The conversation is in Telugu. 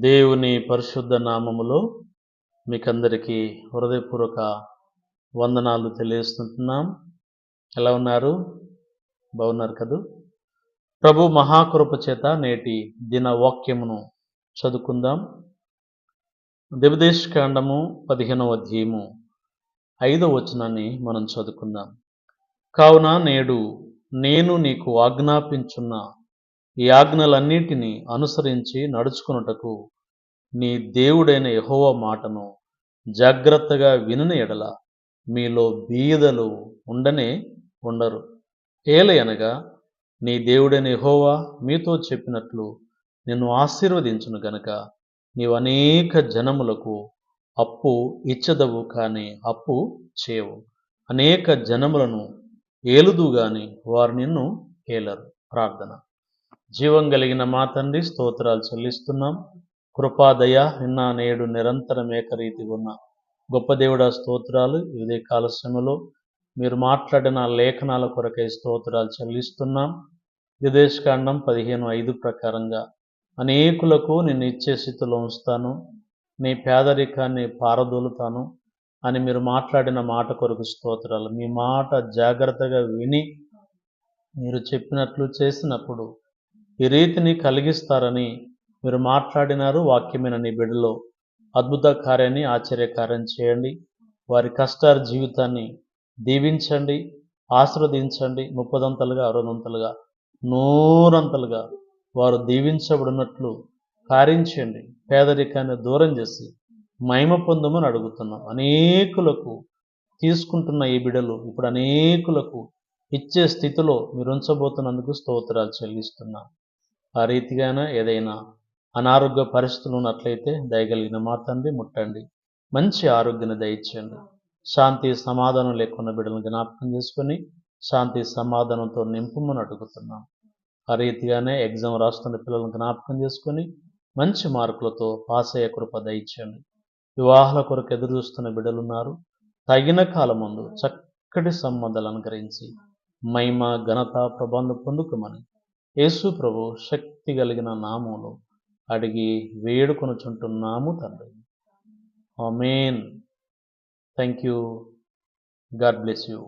దేవుని పరిశుద్ధ నామములో మీకందరికీ హృదయపూర్వక వందనాలు తెలియజేస్తున్నాం. ఎలా ఉన్నారు? బాగున్నారు కదూ? ప్రభు మహాకృప చేత నేటి దిన వాక్యమును చదువుకుందాం. ద్విదేశకాండము 15వ అధ్యాయము 5వ వచనాన్ని మనం చదువుకుందాం. కావున నేడు నేను నీకు ఆజ్ఞాపించున్న ఈ ఆజ్ఞలన్నిటినీ అనుసరించి నడుచుకొనుటకు నీ దేవుడైన యెహోవా మాటను జాగ్రత్తగా వినని ఎడల మీలో బీదలు ఉండనే ఉండరు. ఏలయనగా నీ దేవుడైన యెహోవా మీతో చెప్పినట్లు నిన్ను ఆశీర్వదించును గనుక నీవు అనేక జనములకు అప్పు ఇచ్చదవు కానీ అప్పు చేయవు. అనేక జనములను ఏలుదు గాని వారు నిన్ను ఏలరు. ప్రార్థన. జీవం కలిగిన మా తండ్రి, స్తోత్రాలు చెల్లిస్తున్నాం. కృపాదయ నిన్న నేడు నిరంతరం ఏకరీతిగా ఉన్న గొప్ప దేవుడా స్తోత్రాలు. ఇదే కాల సమయంలో మీరు మాట్లాడిన లేఖనాల కొరకై స్తోత్రాలు చెల్లిస్తున్నాం. ద్విదేశకాండం 15:5 ప్రకారంగా అనేకులకు నిన్ను ఇచ్చే స్థితిలో ఉంచుతాను, నీ పేదరికాన్ని పారదోలుతాను అని మీరు మాట్లాడిన మాట కొరకు స్తోత్రాలు. మీ మాట జాగ్రత్తగా విని మీరు చెప్పినట్లు చేసినప్పుడు ఈ రీతిని కలిగిస్తారని మీరు మాట్లాడినారు. వాక్యమైన నీ బిడ్డలో అద్భుత కార్యాన్ని, ఆశ్చర్యకార్యం చేయండి. వారి కష్టాల జీవితాన్ని దీవించండి, ఆశీర్వదించండి. 30దంతలుగా, 60దంతలుగా, 100 వారు దీవించబడినట్లు కార్యం చేయండి. పేదరికాన్ని దూరం చేసి మహిమ పొందమని అడుగుతున్నాం. అనేకులకు తీసుకుంటున్న ఈ బిడ్డలు ఇప్పుడు అనేకులకు ఇచ్చే స్థితిలో మీరు ఉంచబోతున్నందుకు స్తోత్రాలు చెల్లిస్తున్నాం. ఆ రీతిగానే ఏదైనా అనారోగ్య పరిస్థితులు ఉన్నట్లయితే దయగలిగిన మా తండ్రి ముట్టండి, మంచి ఆరోగ్యాన్ని దయచేయండి. శాంతి సమాధానం లేకున్న బిడ్డలను జ్ఞాపకం చేసుకొని శాంతి సమాధానంతో నింపమని అడుగుతున్నాం. ఆ రీతిగానే ఎగ్జామ్ రాస్తున్న పిల్లలను జ్ఞాపకం చేసుకొని మంచి మార్కులతో పాస్ అయ్యే కృప దయచేయండి. వివాహాల కొరకు ఎదురు చూస్తున్న బిడ్డలున్నారు. తగిన కాలం ముందు చక్కటి సంబంధాలు అనుగ్రహించి మహిమ, ఘనత, ప్రభావం పొందుకోమని యేసు ప్రభు శక్తి కలిగిన నామములో అడిగి వేడుకొనుచుంటున్నాము తండ్రి. Amen. Thank you. God bless you.